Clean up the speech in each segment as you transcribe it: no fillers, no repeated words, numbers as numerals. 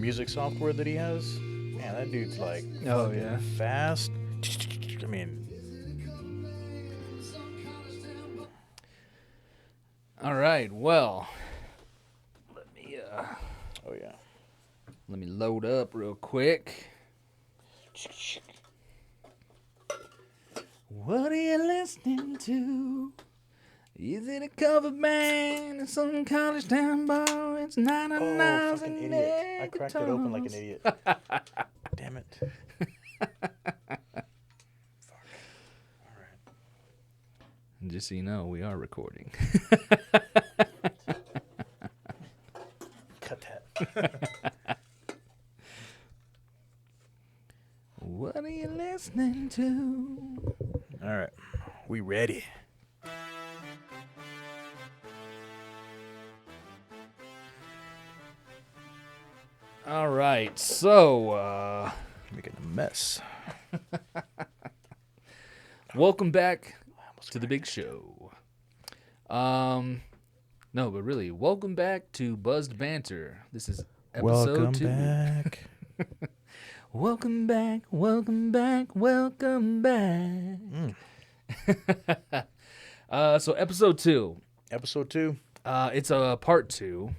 music software that he has. Man, that dude's like Oh, fucking yeah. fast. I mean, All right. Well, let me oh yeah. let me load up real quick. What are you listening to? Is it a cover band in some college town bar? It's nine and Oh, nines fucking and idiot! I cracked it open like an tones. idiot. Damn it. Fuck. All right. And just so you know, we are recording. Cut that. What are you listening to? All right. We ready. All right. So, Making a mess. welcome back to the big show. No, but really, welcome back to Buzzed Banter. This is episode Welcome 2. back. Welcome back, welcome back, welcome back. So episode 2. Episode 2. It's a part 2.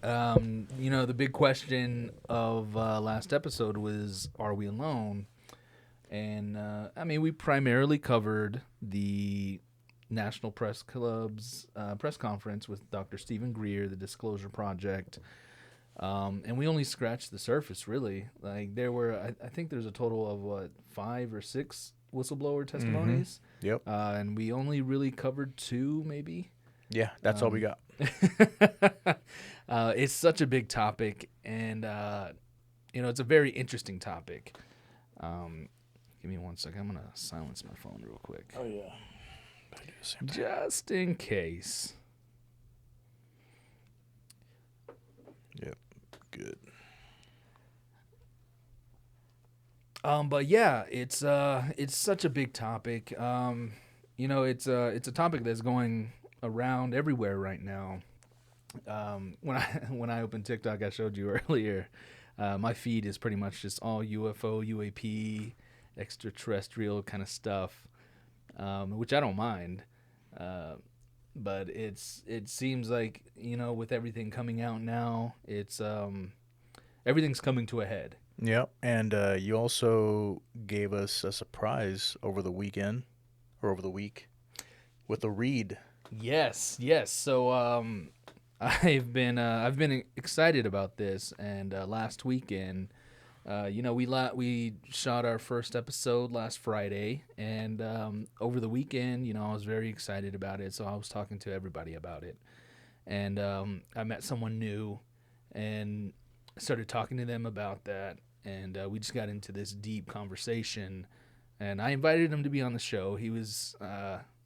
The big question of last episode was, are we alone? And, we primarily covered the National Press Club's press conference with Dr. Stephen Greer, the Disclosure Project. And we only scratched the surface, really. Like, there were, I think there's a total of, 5 or 6 whistleblower testimonies. Mm-hmm. Yep. And we only really covered 2, maybe. Yeah, that's all we got. It's such a big topic, and, it's a very interesting topic. Give me 1 second. I'm going to silence my phone real quick. Oh, yeah. I do the same thing. Just in case. Yep. Good. But yeah, it's such a big topic. It's a topic that's going around everywhere right now. When I opened TikTok, I showed you earlier. My feed is pretty much just all UFO, UAP, extraterrestrial kind of stuff, which I don't mind. But it seems like, with everything coming out now, it's everything's coming to a head. Yep. And you also gave us a surprise over the weekend or over the week with a read. Yes. So I've been excited about this, and last weekend, we shot our first episode last Friday, and over the weekend, I was very excited about it, so I was talking to everybody about it, and I met someone new, and started talking to them about that, and we just got into this deep conversation, and I invited him to be on the show. He was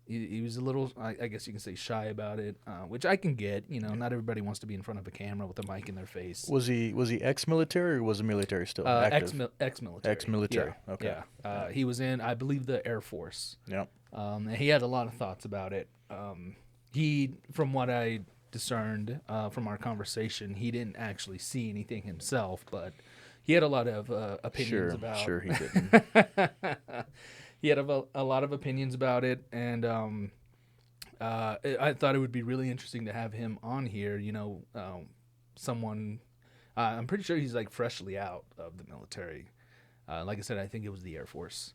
he was a little, I guess you can say, shy about it, which I can get. Not everybody wants to be in front of a camera with a mic in their face. Was he ex-military or was the military still active? Ex-military. Ex-military. Yeah. Okay. Yeah. He was in, I believe, the Air Force. Yep. And he had a lot of thoughts about it. From what I discerned from our conversation, he didn't actually see anything himself, but he had a lot of opinions about. Sure, he didn't. He had a lot of opinions about it, and I thought it would be really interesting to have him on here. Someone, I'm pretty sure he's like freshly out of the military. Like I said, I think it was the Air Force.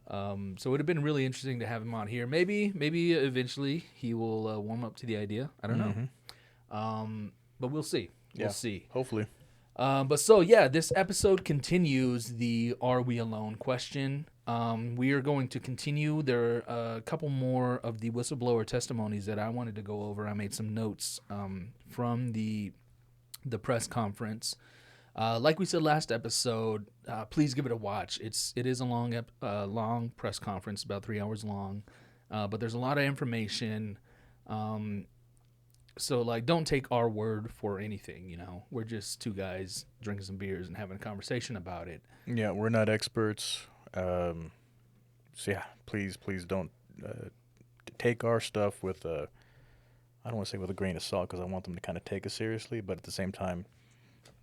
So it would have been really interesting to have him on here. Maybe eventually he will warm up to the idea. I don't know. But we'll see. We'll see. Hopefully. This episode continues the "Are we alone?" question. We are going to continue. There are a couple more of the whistleblower testimonies that I wanted to go over. I made some notes from the press conference. Like we said last episode, please give it a watch. It is a long press conference, about 3 hours long, but there's a lot of information. So, don't take our word for anything, We're just two guys drinking some beers and having a conversation about it. Yeah, we're not experts. Please don't take our stuff with I don't want to say with a grain of salt, because I want them to kind of take us seriously, but at the same time,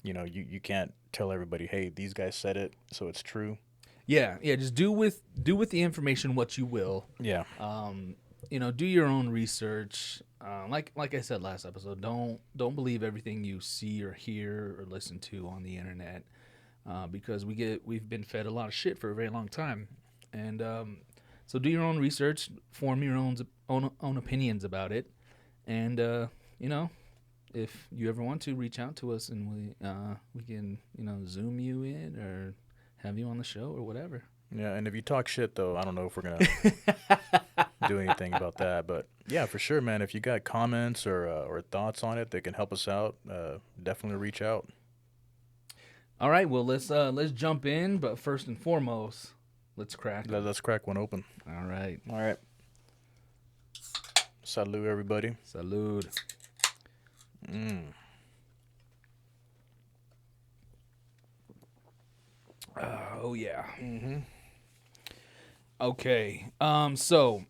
you can't tell everybody, hey, these guys said it, so it's true. Yeah, yeah. Just do with the information what you will. Yeah. Do your own research. Like I said last episode, don't believe everything you see or hear or listen to on the internet, because we've been fed a lot of shit for a very long time, and so do your own research, form your own opinions about it, and if you ever want to, reach out to us and we can Zoom you in or have you on the show or whatever. Yeah, and if you talk shit, though, I don't know if we're going to do anything about that. But, yeah, for sure, man. If you got comments or thoughts on it that can help us out, definitely reach out. All right, well, let's jump in. But first and foremost, let's crack. Let's crack one open. All right. All right. Salud, everybody. Salud. Oh, yeah. Mm-hmm. Okay. So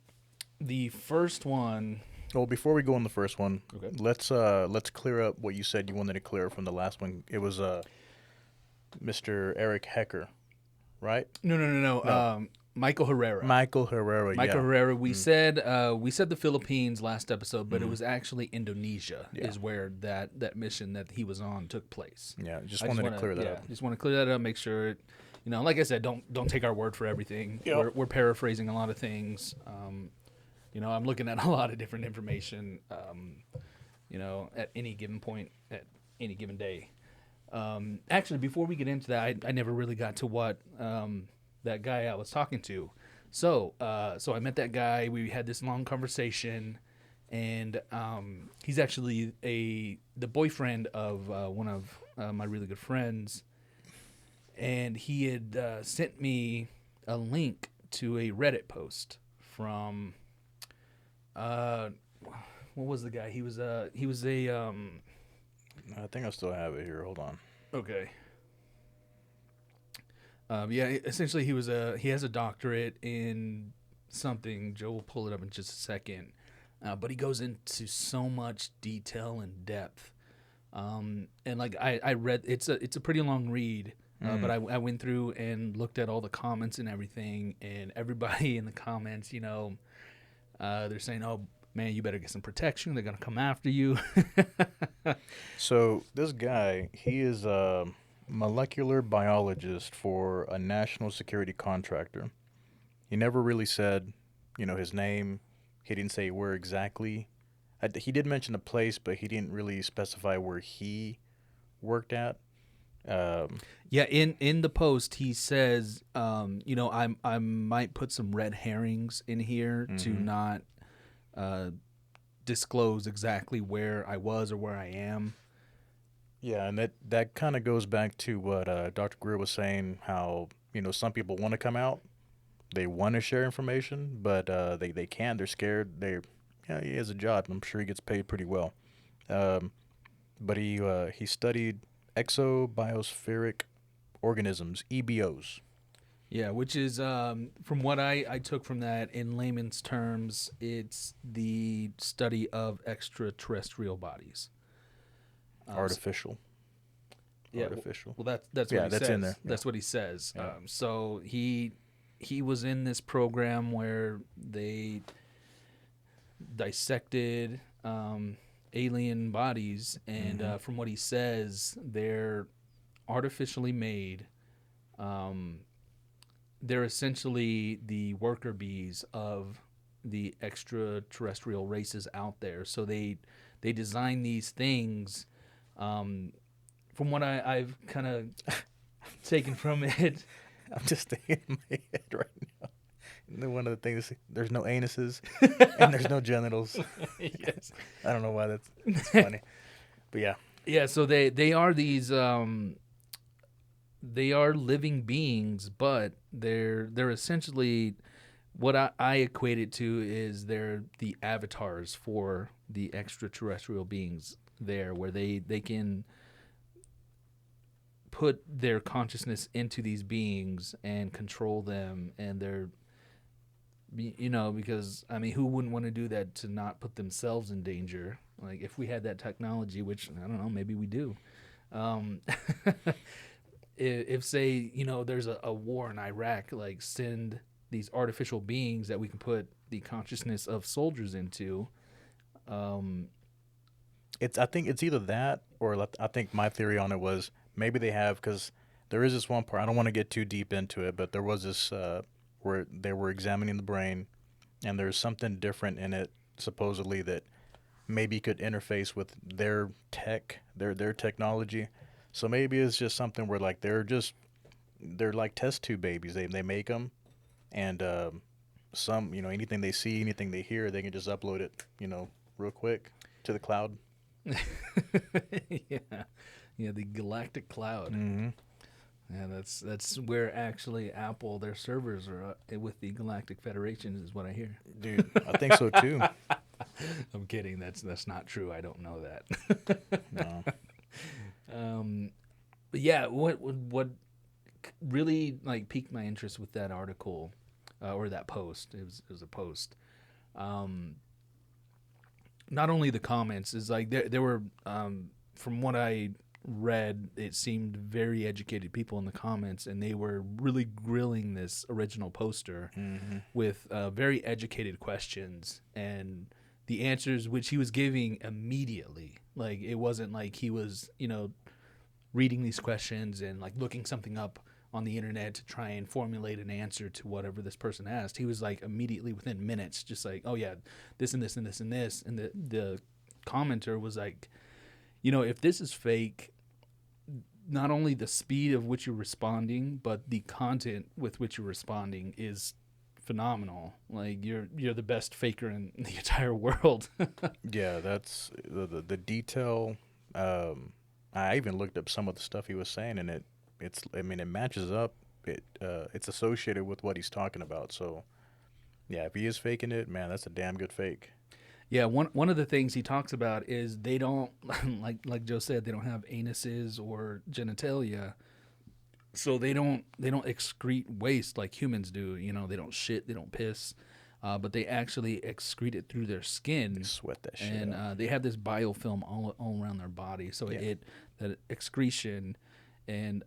the first one. Well, before we go on the first one, Okay. let's clear up what you said you wanted to clear from the last one. It was Mr. Eric Hecker, right? No. Michael Herrera. Michael Herrera. Michael Herrera. We said the Philippines last episode, but it was actually Indonesia is where that mission that he was on took place. Yeah, just wanted to clear that up. Just want to clear that up. Make sure, like I said, don't take our word for everything. Yep. We're paraphrasing a lot of things. I'm looking at a lot of different information. At any given point, at any given day. Actually, before we get into that, I never really got to what that guy I was talking to. So I met that guy. We had this long conversation, and he's actually the boyfriend of one of my really good friends, and he had sent me a link to a Reddit post from what was the guy? He was a I think I still have it here. Hold on. Okay. Essentially he has a doctorate in something. Joe will pull it up in just a second. But he goes into so much detail and depth. And like I read, it's a pretty long read. But I went through and looked at all the comments and everything, and everybody in the comments, they're saying, "Oh man, you better get some protection. They're gonna come after you." So this guy, he is a molecular biologist for a national security contractor. He never really said, his name. He didn't say where exactly. He did mention a place, but he didn't really specify where he worked at. Yeah, in the post he says, I might put some red herrings in here to not disclose exactly where I was or where I am. Yeah, and that kind of goes back to what Dr. Greer was saying, how, some people want to come out. They want to share information, but they can't. They're scared. He has a job. I'm sure he gets paid pretty well. But he studied exobiospheric organisms, EBOs. Yeah, which is, from what I took from that, in layman's terms, it's the study of extraterrestrial bodies. Artificial. Yeah, artificial. Well, that's what he that's says. in there. That's what he says. Yeah. So he was in this program where they dissected alien bodies, and from what he says, they're artificially made. They're essentially the worker bees of the extraterrestrial races out there. So they design these things. From what I've kind of taken from it, I'm just thinking in my head right now. And one of the things, there's no anuses and there's no genitals. Yes. I don't know why that's funny, but yeah. Yeah. So they are these. They are living beings, but they're essentially what I equate it to is they're the avatars for the extraterrestrial beings there, where they can put their consciousness into these beings and control them, and they're, because who wouldn't want to do that to not put themselves in danger? Like if we had that technology, which I don't know, maybe we do. Um, if say there's a war in Iraq, like send these artificial beings that we can put the consciousness of soldiers into. Um, I think it's either that or I think my theory on it was maybe they have because there is this one part. I don't want to get too deep into it, but there was this where they were examining the brain, and there's something different in it supposedly that maybe could interface with their tech, their technology. So maybe it's just something where like they're like test tube babies. They make them, and some anything they see, anything they hear, they can just upload it real quick to the cloud. yeah, yeah, the galactic cloud. Mm-hmm. Yeah, that's where actually Apple their servers are with the Galactic Federation is what I hear. Dude, I think so too. I'm kidding. That's not true. I don't know that. No. But yeah, what really like piqued my interest with that article or that post? It was a post. Not only the comments is like there were from what I read, it seemed very educated people in the comments, and they were really grilling this original poster with very educated questions and the answers which he was giving immediately. Like it wasn't like he was reading these questions and like looking something up on the internet to try and formulate an answer to whatever this person asked. He was like immediately within minutes just like, oh yeah, this and this and this and this. And the commenter was like, if this is fake, not only the speed of which you're responding, but the content with which you're responding is phenomenal. Like you're the best faker in the entire world. Yeah, that's the detail. I even looked up some of the stuff he was saying, and it matches up. It's associated with what he's talking about. So, yeah, if he is faking it, man, that's a damn good fake. Yeah, one of the things he talks about is they don't like Joe said, they don't have anuses or genitalia, so they don't excrete waste like humans do. They don't shit, they don't piss, but they actually excrete it through their skin. They sweat that shit, and they have this biofilm all around their body, so that excretion, and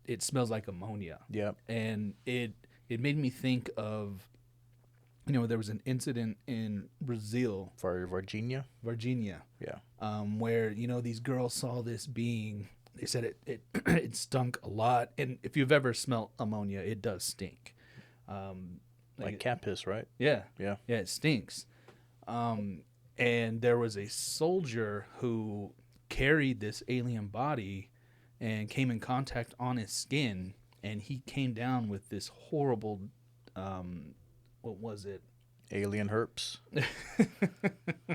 it smells like ammonia. Yep. And it made me think of. There was an incident in Brazil. Virginia? Yeah. Where, these girls saw this being. They said it it stunk a lot. And if you've ever smelt ammonia, it does stink. Like cat piss, right? Yeah. Yeah. Yeah, it stinks. And there was a soldier who carried this alien body and came in contact on his skin. And he came down with this horrible... what was it? Alien herpes.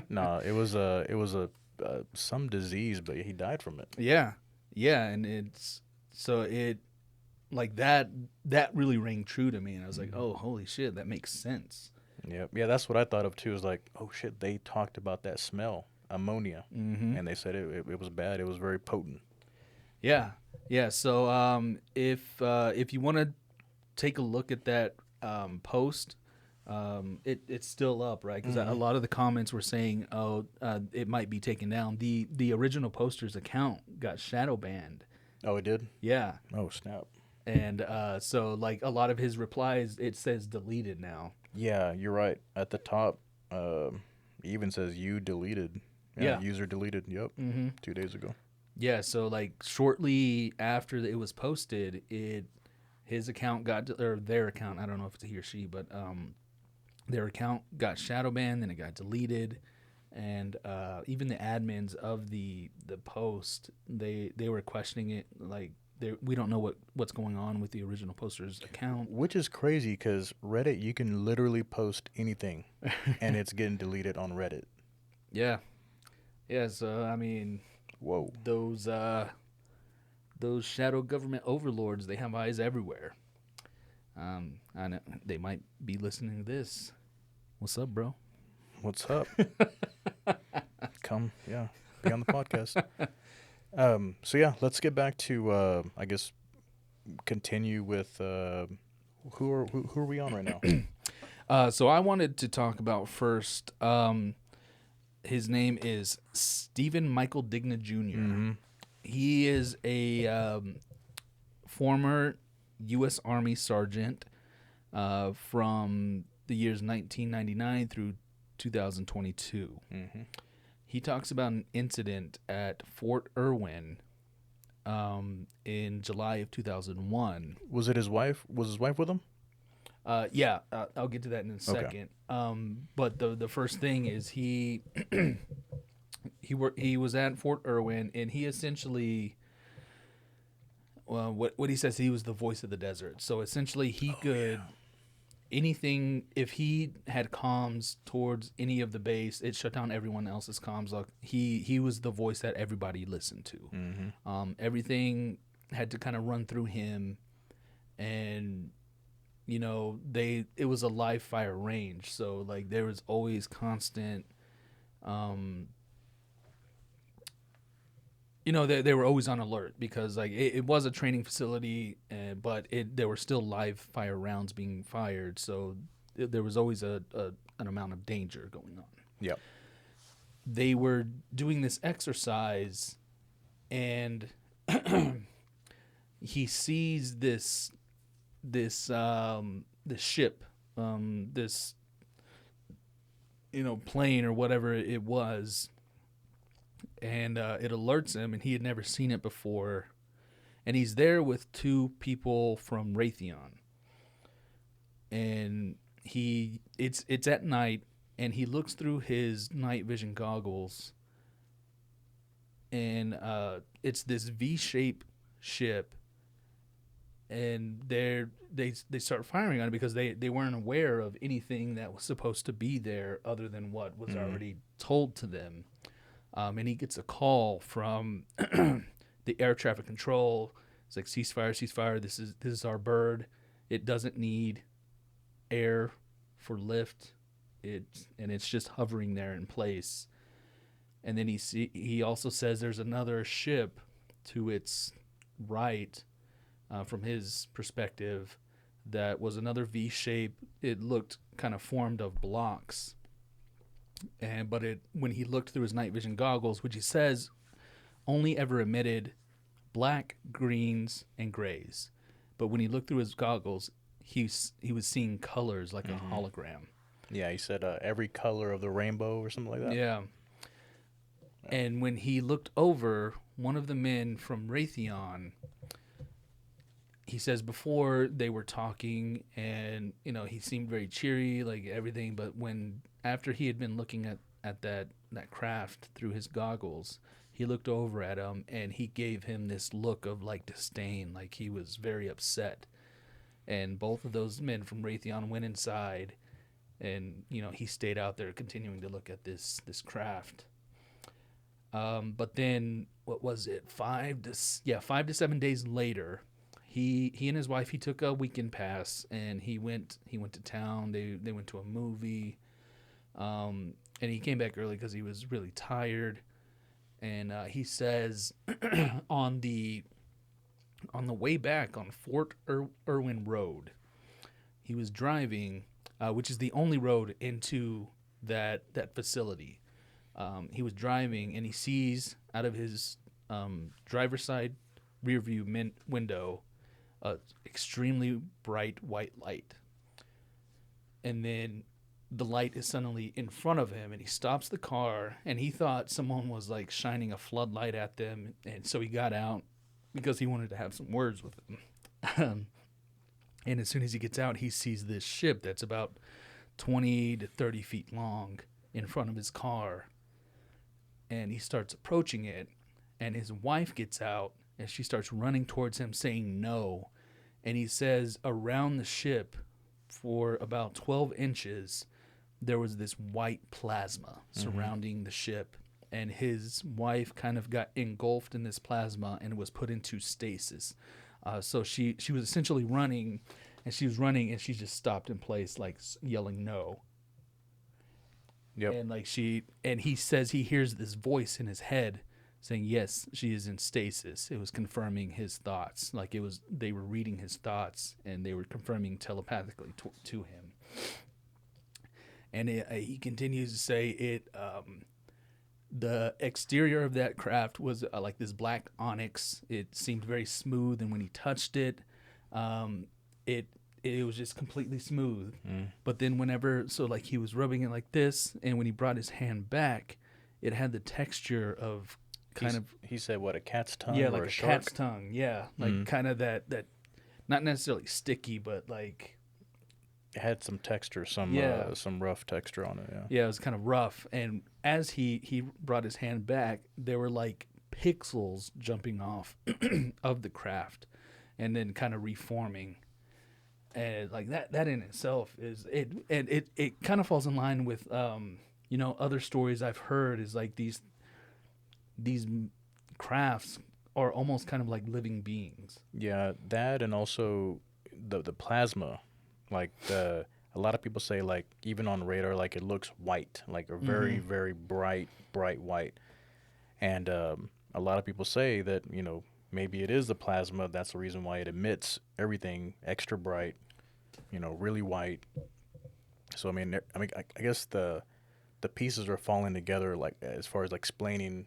No, it was some disease, but he died from it. Yeah, and it's so it like that really rang true to me, and I was like, oh, holy shit, that makes sense. Yeah, that's what I thought of too. Is like, oh shit, they talked about that smell, ammonia, and they said it was bad. It was very potent. Yeah. So if you want to take a look at that post. It's still up, right? Because a lot of the comments were saying, it might be taken down. The original poster's account got shadow banned. Oh, it did? Yeah. Oh, snap. And so, like, a lot of his replies, it says deleted now. Yeah, you're right. At the top, it even says you deleted. Yeah. User deleted. Yep. 2 days ago. Yeah, so, like, shortly after it was posted, his account or their account, I don't know if it's he or she, but... their account got shadow banned, then it got deleted, and even the admins of the post, they were questioning it, like we don't know what's going on with the original poster's account. Which is crazy because Reddit, you can literally post anything, and it's getting deleted on Reddit. Yeah. So I mean, whoa, those shadow government overlords, they have eyes everywhere. I know they might be listening to this. What's up, bro? What's up? Come, be on the podcast. So yeah, let's get back to I guess continue with who are we on right now? So I wanted to talk about first. His name is Stephen Michael Digna Jr. He is a former U.S. Army sergeant from the years 1999 through 2022. Mm-hmm. He talks about an incident at Fort Irwin in July of 2001. Was it his wife? Was his wife with him? Yeah, I'll get to that in a Okay. second. But the first thing is he was at Fort Irwin, and he essentially, well, what he says, he was the voice of the desert. So essentially, he could anything, if he had comms towards any of the base, it shut down everyone else's comms. Like he was the voice that everybody listened to. Mm-hmm. Everything had to kind of run through him, and it was a live fire range, so like there was always constant. They were always on alert because like it was a training facility, but there were still live fire rounds being fired, so there was always an amount of danger going on. Yep. They were doing this exercise, and he sees this ship, this plane or whatever it was, and it alerts him, and he had never seen it before, and he's there with two people from Raytheon, and it's at night, and he looks through his night vision goggles, and it's this V-shaped ship, and they start firing on it because they weren't aware of anything that was supposed to be there other than what was already told to them. And he gets a call from the air traffic control. It's like, ceasefire, ceasefire. This is our bird. It doesn't need air for lift. It's just hovering there in place. And then he also says there's another ship to its right, from his perspective, that was another V shape. It looked kind of formed of blocks. But when he looked through his night vision goggles, which he says only ever emitted black, greens, and grays, but when he looked through his goggles, he was seeing colors like a hologram. Yeah, he said every color of the rainbow or something like that. Yeah. And when he looked over, one of the men from Raytheon, he says before they were talking, and he seemed very cheery, like everything, but after he had been looking at that craft through his goggles, he looked over at him, and he gave him this look of like disdain, like he was very upset. And both of those men from Raytheon went inside, and he stayed out there continuing to look at this craft. But then, what was it, 5 to 7 days later, he and his wife, he took a weekend pass, and he went to town. They went to a movie, and he came back early because he was really tired. And he says on the way back on Fort Irwin Road, he was driving, which is the only road into that facility. He was driving, and he sees out of his driver's side rear view window extremely bright white light. And then the light is suddenly in front of him, and he stops the car, and he thought someone was like shining a floodlight at them, and so he got out because he wanted to have some words with them. And as soon as he gets out, he sees this ship that's about 20 to 30 feet long in front of his car, and he starts approaching it, and his wife gets out, and she starts running towards him saying no. And he says around the ship for about 12 inches, there was this white plasma surrounding the ship, and his wife kind of got engulfed in this plasma and was put into stasis. So she was essentially running, and she just stopped in place, like yelling no. Yep. And he says he hears this voice in his head saying, yes, she is in stasis. It was confirming his thoughts. Like they were reading his thoughts, and they were confirming telepathically to him. And he continues to say The exterior of that craft was like this black onyx. It seemed very smooth, and when he touched it, um, it it was just completely smooth. Mm. But then whenever, so like he was rubbing it like this, and when he brought his hand back, it had the texture of kind of, He said what, a cat's tongue yeah, or like a a cat's shark? tongue. Yeah, like Mm. kind of that not necessarily sticky, but like, It had some texture, yeah, some rough texture on it. Yeah. yeah, it was kind of rough. And as he brought his hand back, there were like pixels jumping off of the craft, and then kind of reforming. And like that in itself is it, and it kind of falls in line with other stories I've heard, is like these crafts are almost kind of like living beings. Yeah, that and also the plasma, like the a lot of people say like even on radar like it looks white, like a very Mm-hmm. very bright white, and a lot of people say that maybe it is the plasma. That's the reason why it emits everything extra bright, really white. So I guess the pieces are falling together like as far as like explaining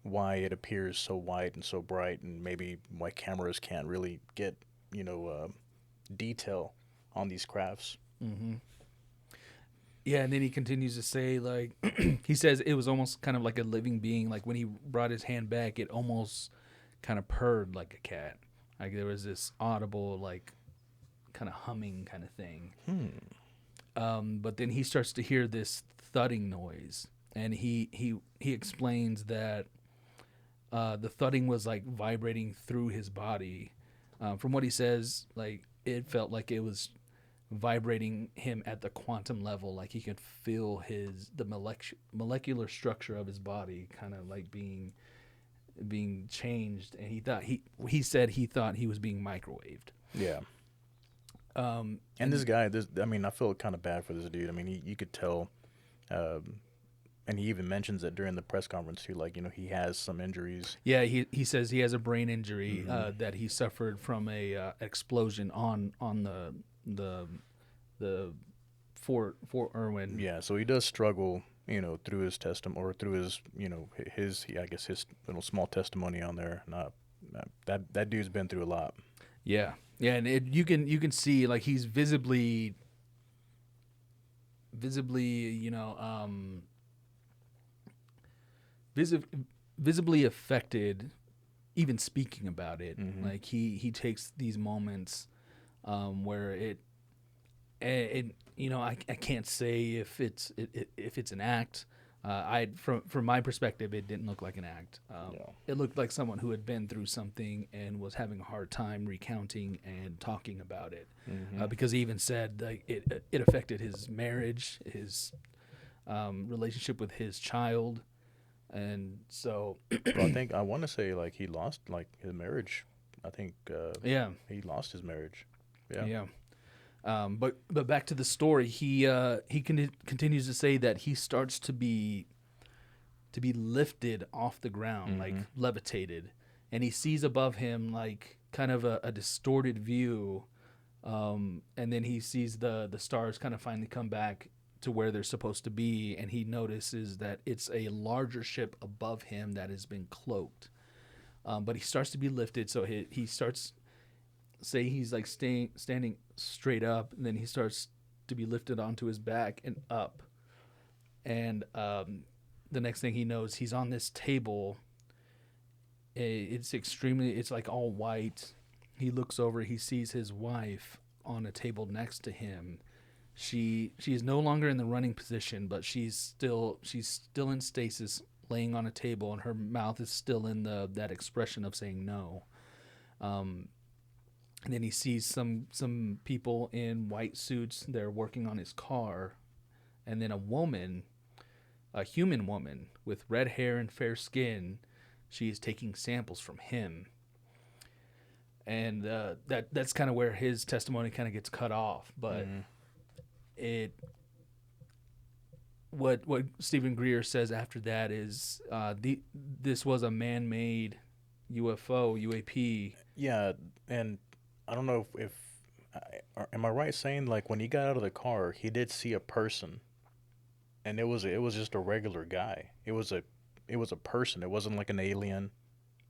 why it appears so white and so bright, and maybe why cameras can't really get you know uh, detail on these crafts. Mm-hmm. Yeah, and then he continues to say, like, he says it was almost kind of like a living being. Like when he brought his hand back, it almost kind of purred like a cat. Like there was this audible, like, kind of humming kind of thing. Hmm. But then he starts to hear this thudding noise, and he explains that the thudding was like vibrating through his body. From what he says, like it felt like it was vibrating him at the quantum level, like he could feel the molecular structure of his body kind of like being changed, and he said he thought he was being microwaved. Yeah. And this And guy, I feel kind of bad for this dude. I mean, you could tell, um, and he even mentions it during the press conference too. Like, he has some injuries. yeah, he says he has a brain injury Hmm. that he suffered from a explosion on the the Fort Irwin. Yeah, so he does struggle, through his testimony or through his, I guess his little small testimony on there. Not that dude's been through a lot. Yeah, yeah, and you can see like he's visibly, visi- visibly affected, even speaking about it. Hmm. Like he takes these moments where I can't say if it's an act. From my perspective, it didn't look like an act. Yeah. It looked like someone who had been through something and was having a hard time recounting and talking about it, Hmm. because he even said like it affected his marriage, his relationship with his child, and so Well, I want to say like he lost like his marriage. I think yeah, he lost his marriage. Yeah. yeah. But back to the story, he continues to say that he starts to be lifted off the ground, like Hmm. levitated, and he sees above him like kind of a distorted view, and then he sees the stars kind of finally come back to where they're supposed to be, and he notices that it's a larger ship above him that has been cloaked. But he starts to be lifted, so he starts say he's like standing straight up, and then he starts to be lifted onto his back and up, and the next thing he knows, he's on this table. It's like all white. He looks over, he sees his wife on a table next to him. She is no longer in the running position, but she's still in stasis, laying on a table, and her mouth is still in that expression of saying no. um and then he sees some people in white suits. They're working on his car, and then a human woman with red hair and fair skin. She is taking samples from him, and that's kind of where his testimony kind of gets cut off. But Hmm. it what Stephen Greer says after that is this was a man-made UFO UAP. Yeah, and I don't know if am I right saying like when he got out of the car, he did see a person, and it was just a regular guy. It was a person. It wasn't like an alien.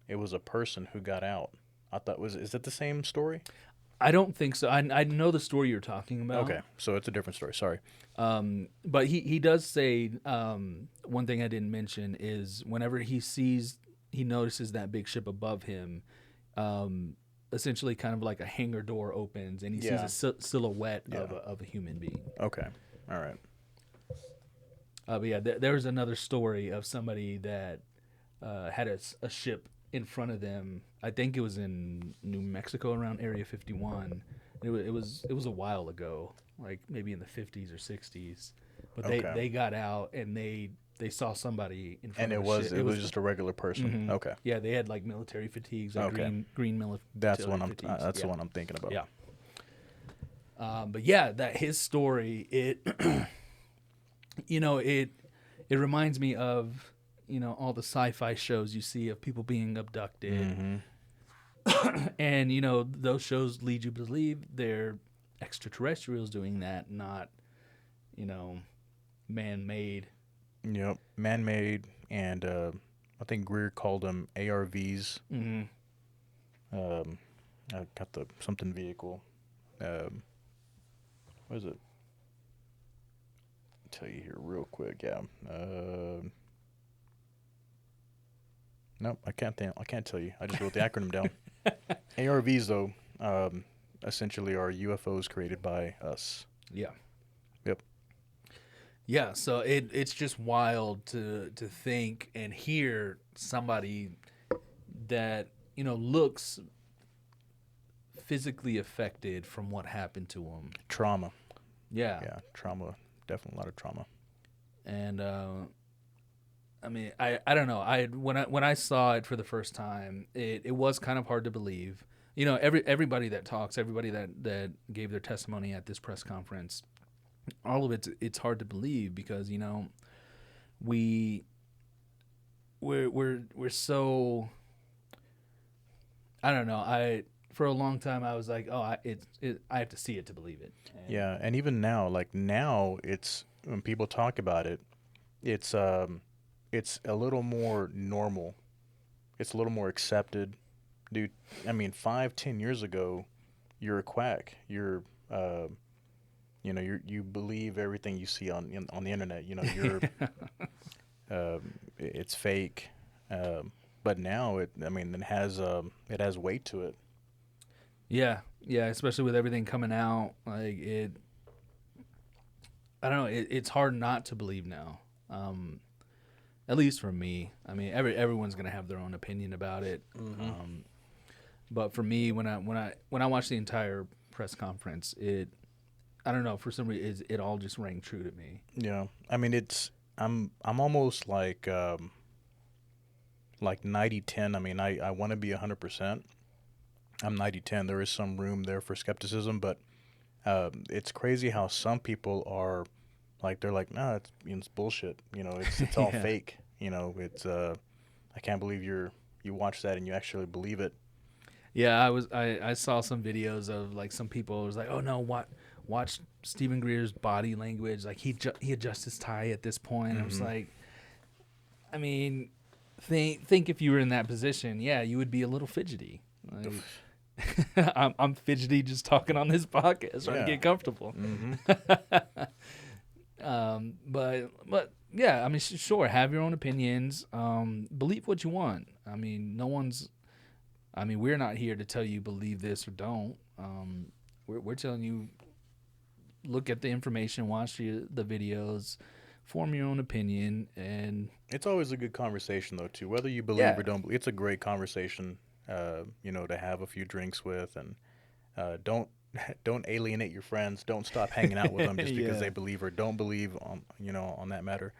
It was a person who got out. I thought was is it the same story? I don't think so. I know the story you're talking about. Okay, so it's a different story. Sorry. But he does say one thing I didn't mention is whenever he notices that big ship above him, essentially kind of like a hangar door opens and he Yeah. sees a silhouette Yeah. of a human being. Okay. All right. But yeah, there was another story of somebody that had a ship in front of them. I think it was in New Mexico around Area 51. It was a while ago, like maybe in the 50s or 60s. But Okay. they got out and they saw somebody in front And of it a was ship. it was just a regular person. Mhm. Okay. Yeah, they had like military fatigues, like Okay. green military That's what fatigues. that's yeah. the one I'm thinking about. Yeah. But yeah, that his story, it it reminds me of all the sci-fi shows you see of people being abducted, and those shows lead you to believe they're extraterrestrials doing that, not man-made. Yep. Man-made, and I think Greer called them ARVs. Mm-hmm. I got the something vehicle. What is it? Tell you here real quick. Yeah. Nope. I can't think. I can't tell you. I just wrote the acronym down. ARVs though, essentially are UFOs created by us. Yeah. Yep. Yeah, so it's just wild to think and hear somebody that looks physically affected from what happened to them. Trauma. Yeah, Yeah. Trauma. Definitely a lot of trauma. and I mean, I don't know. When I saw it for the first time, it was kind of hard to believe. Everybody that talks, everybody that gave their testimony at this press conference, all of it's hard to believe because we're so, I don't know. For a long time I was like, oh, I have to see it to believe it. And Yeah, and even now, like now, it's when people talk about it, it's a little more normal. It's a little more accepted, dude. I mean, 5, 10 years ago, you're a quack. You believe everything you see on the internet. It's fake. But now it has weight to it. yeah, especially with everything coming out, like it. I don't know. It's hard not to believe now. At least for me. I mean, everyone's gonna have their own opinion about it. But for me, when I watched the entire press conference, I don't know, for some reason it all just rang true to me. Yeah, I mean, I'm almost like 90-10. I mean, I want to be 100%. I'm 90-10. There is some room there for skepticism, but it's crazy how some people are like, they're like, nah, it's bullshit. It's all Yeah. fake. It's I can't believe you watch that and you actually believe it. Yeah, I saw some videos of like some people was like, oh no, watch Stephen Greer's body language. Like he adjusts his tie at this point. I was like, I mean, think if you were in that position, yeah, you would be a little fidgety. Like, I'm fidgety just talking on this podcast trying to Yeah. get comfortable. But yeah, I mean, sure, have your own opinions. Believe what you want. I mean, we're not here to tell you believe this or don't. We're telling you look at the information, watch the videos, form your own opinion, and It's always a good conversation though too, whether you believe Yeah. or don't believe. It's a great conversation, to have a few drinks with, and don't alienate your friends. Don't stop hanging out with them just because Yeah. they believe or don't believe on that matter.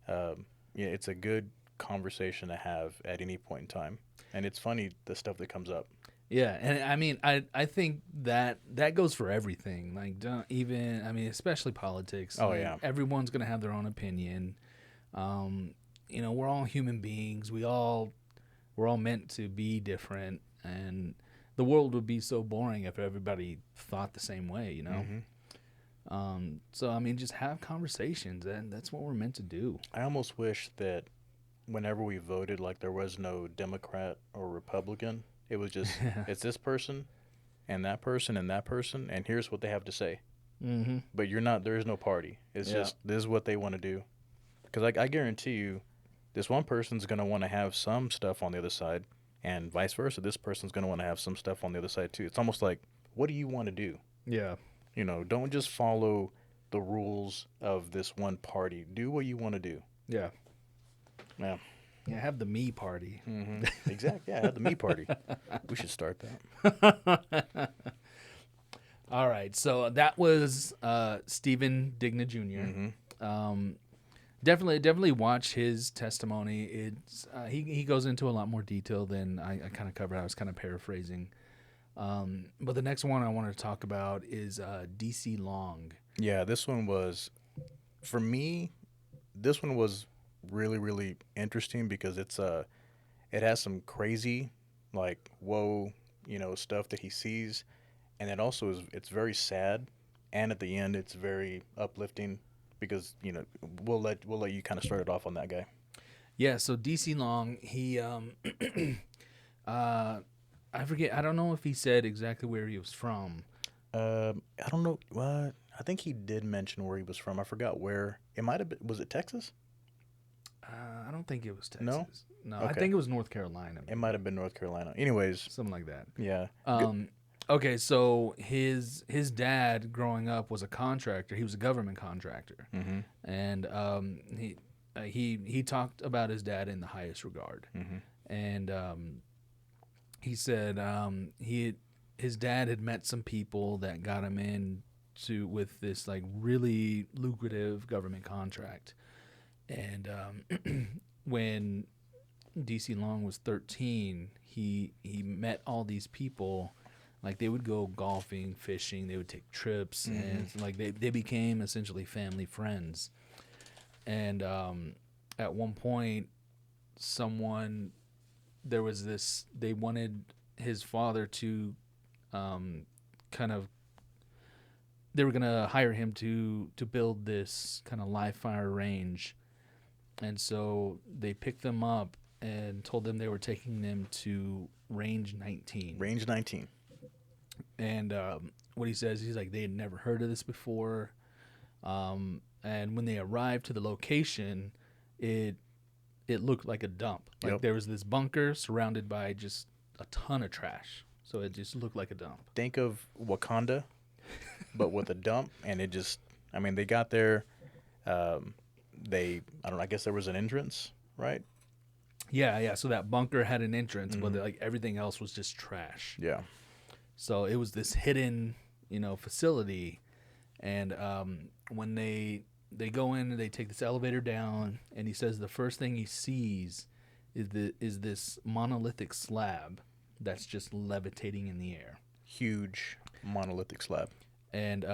Yeah, it's a good conversation to have at any point in time, and it's funny the stuff that comes up. yeah, and I mean, I think that goes for everything. Like, don't even, I mean, especially politics. Oh, Like, yeah. everyone's gonna have their own opinion. We're all human beings. We're all meant to be different, and the world would be so boring if everybody thought the same way. So I mean, just have conversations, and that's what we're meant to do. I almost wish that whenever we voted, like there was no Democrat or Republican. It was just it's this person and that person and that person, and here's what they have to say. Mm-hmm. But you're not. There is no party. It's Yeah. just this is what they want to do. Because I guarantee you, this one person's gonna want to have some stuff on the other side, and vice versa. This person's gonna want to have some stuff on the other side too. It's almost like, what do you want to do? Yeah. Don't just follow the rules of this one party. Do what you want to do. Yeah. Yeah. Yeah. Have the me party. Mm-hmm. Exactly. Yeah. The me party. We should start that. All right. So that was Stephen Digna Jr. Mm-hmm. Definitely watch his testimony. It's he goes into a lot more detail than I kind of covered. I was kind of paraphrasing. But the next one I want to talk about is DC Long. Yeah. This one was, for me, this one was really really interesting because it has some crazy, like, whoa, stuff that he sees, and it also it's very sad, and at the end it's very uplifting because we'll let you kind of start it off on that guy. Yeah. So DC Long, he I forget. I don't know if he said exactly where he was from. I don't know what. I think he did mention where he was from. I forgot where. It might have been. Was it Texas? I don't think it was Texas. No? No, I Okay. think it was North Carolina. It might have been North Carolina. Anyways, Something like that. yeah. Okay, so his dad growing up was a contractor. He was a government contractor, Mm-hmm. and he talked about his dad in the highest regard. Mm-hmm. And he said his dad had met some people that got him in with this like really lucrative government contract. And when DC Long was 13, he met all these people. Like they would go golfing, fishing, they would take trips, and like they became essentially family friends. And at one point, there was this, they wanted his father to kind of, they were going to hire him to build this kind of live fire range. And so they picked them up and told them they were taking them to Range 19. Range 19. And what he says, he's like, they had never heard of this before. And when they arrived to the location, it looked like a dump. Like Yep. there was this bunker surrounded by just a ton of trash. So it just looked like a dump. Think of Wakanda, but with a dump, and it just. I mean, they got there. I don't know. I guess there was an entrance, right? Yeah. So that bunker had an entrance, but like everything else was just trash. Yeah. So it was this hidden, facility, and when they go in and they take this elevator down, and he says the first thing he sees is this monolithic slab that's just levitating in the air. Huge monolithic slab. And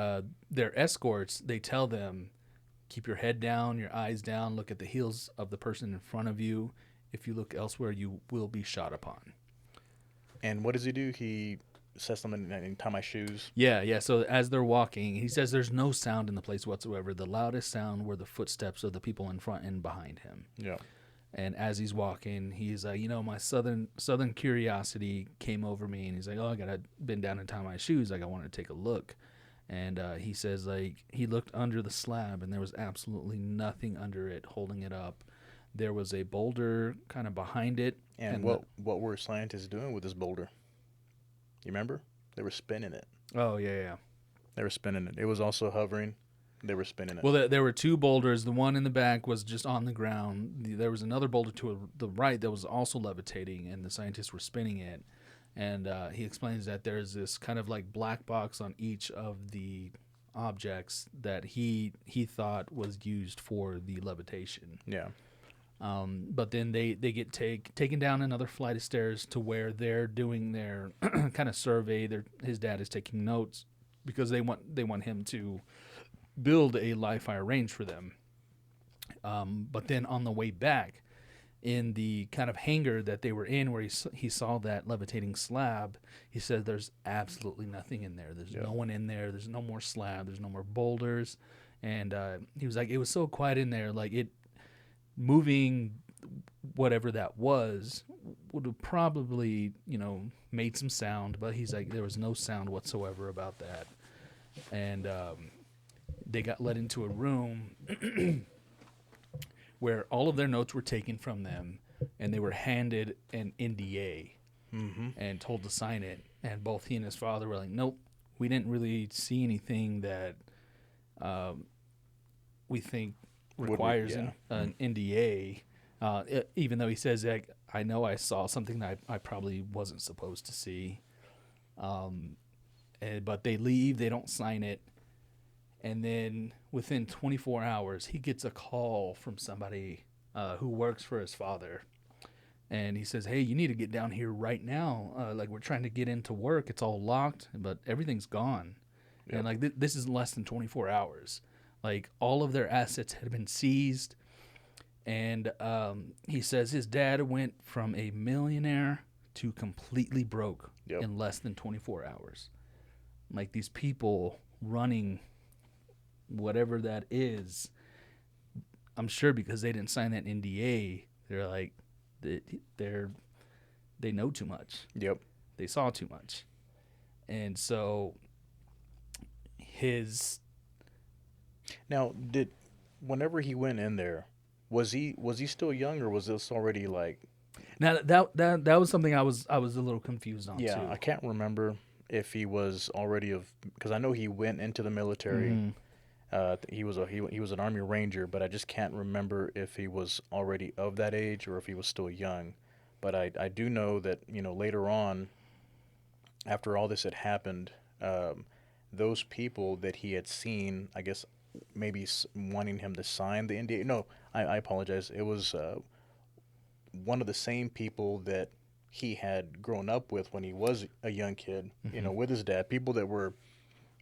their escorts, they tell them, keep your head down, your eyes down, look at the heels of the person in front of you. If you look elsewhere, you will be shot upon. And what does he do? He says something and tie my shoes. Yeah. So as they're walking, he says there's no sound in the place whatsoever. The loudest sound were the footsteps of the people in front and behind him. Yeah. And as he's walking, he's like, my southern curiosity came over me, and he's like, oh, I gotta bend down and tie my shoes. Like I want to take a look. And he says like he looked under the slab, and there was absolutely nothing under it holding it up. There was a boulder kind of behind it. And what were scientists doing with this boulder? You remember? They were spinning it. Oh yeah. They were spinning it. It was also hovering. They were spinning it. Well, there were two boulders. The one in the back was just on the ground. There was another boulder to the right that was also levitating, and the scientists were spinning it. And he explains that there's this kind of like black box on each of the objects that he thought was used for the levitation. Yeah. But then they get taken down another flight of stairs to where they're doing their kind of survey. His dad is taking notes because they want him to build a live fire range for them. But then on the way back, in the kind of hangar that they were in, where he saw that levitating slab. He said, "There's absolutely nothing in there. There's Yep. no one in there. There's no more slab. There's no more boulders." And he was like, "It was so quiet in there, like it moving." Whatever that was would have probably, made some sound, but he's like, there was no sound whatsoever about that. And they got led into a room where all of their notes were taken from them, and they were handed an NDA Mm-hmm. and told to sign it. And both he and his father were like, nope, we didn't really see anything that we think requires an NDA. Even though he says, like, I know I saw something that I probably wasn't supposed to see. But they leave, they don't sign it. And then within 24 hours, he gets a call from somebody who works for his father. And he says, hey, you need to get down here right now. Like, we're trying to get into work. It's all locked, but everything's gone. Yep. And, like, this is less than 24 hours. Like, all of their assets had been seized. And he says his dad went from a millionaire to completely broke in less than 24 hours. Like, these people running whatever that is, I'm sure because they didn't sign that NDA, they're like, they know too much. Yep. They saw too much. And so whenever he went in there, was he still young, or was this already like? Now that was something I was a little confused on. Yeah, too. I can't remember if he was already because I know he went into the military. Mm-hmm. He was an Army Ranger, but I just can't remember if he was already of that age or if he was still young. But I do know that later on, after all this had happened, those people that he had seen, I guess, maybe wanting him to sign the NDA. No, I apologize. It was one of the same people that he had grown up with when he was a young kid, Mm-hmm. With his dad. People that were,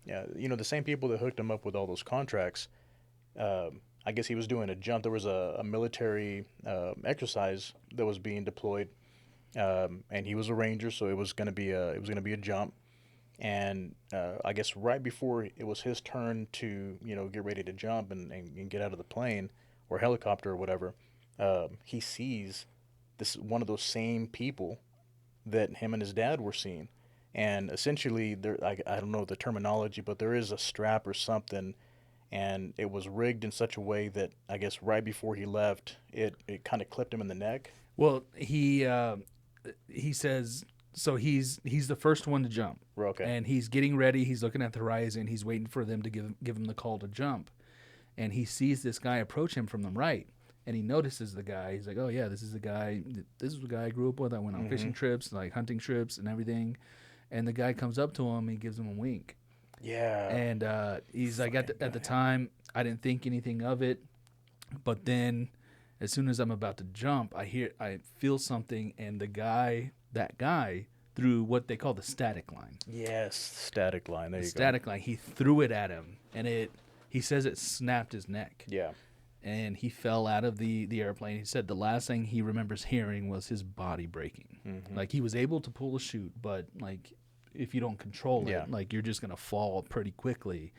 the same people that hooked him up with all those contracts. I guess he was doing a jump. There was a military exercise that was being deployed, and he was a ranger, so it was going to be a jump. And I guess right before it was his turn to get ready to jump and get out of the plane or helicopter or whatever, he sees this one of those same people that him and his dad were seeing. And essentially, I don't know the terminology, but there is a strap or something, and it was rigged in such a way that I guess right before he left, it kind of clipped him in the neck. Well, he says, so he's the first one to jump. Okay. And he's getting ready. He's looking at the horizon. He's waiting for them to give him the call to jump. And he sees this guy approach him from the right. And he notices the guy. He's like, oh, yeah, this is the guy. This is the guy I grew up with. I went on fishing trips, like hunting trips and everything. And the guy comes up to him and he gives him a wink. Yeah. And he's like, at the time, I didn't think anything of it. But then as soon as I'm about to jump, I feel something. And that guy threw what they call the static line. Yes, static line. There you go. Static line. He threw it at him. And he says it snapped his neck. Yeah. And he fell out of the airplane. He said the last thing he remembers hearing was his body breaking. Mm-hmm. Like, he was able to pull the chute, but, like, if you don't control it, like, you're just going to fall pretty quickly.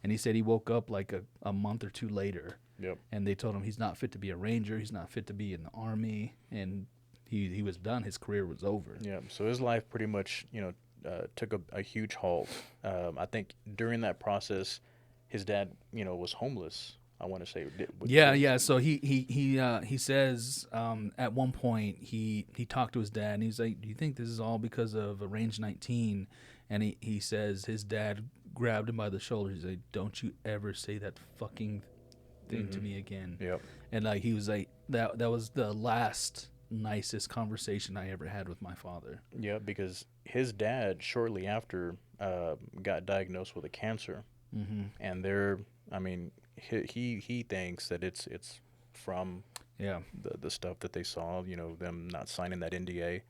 And he said he woke up, like, a month or two later. Yep. And they told him he's not fit to be a ranger. He's not fit to be in the Army. And he was done. His career was over. Yeah. So his life pretty much, took a huge halt. I think during that process, his dad, was homeless. I want to say. Yeah. So he says at one point he talked to his dad and he's like, "Do you think this is all because of Range 19?" And he says his dad grabbed him by the shoulder. He's like, "Don't you ever say that fucking thing to me again." Yep. And like he was like that was the last nicest conversation I ever had with my father. Yeah, because his dad shortly after got diagnosed with a cancer, and he thinks that it's from the stuff that they saw, them not signing that NDA,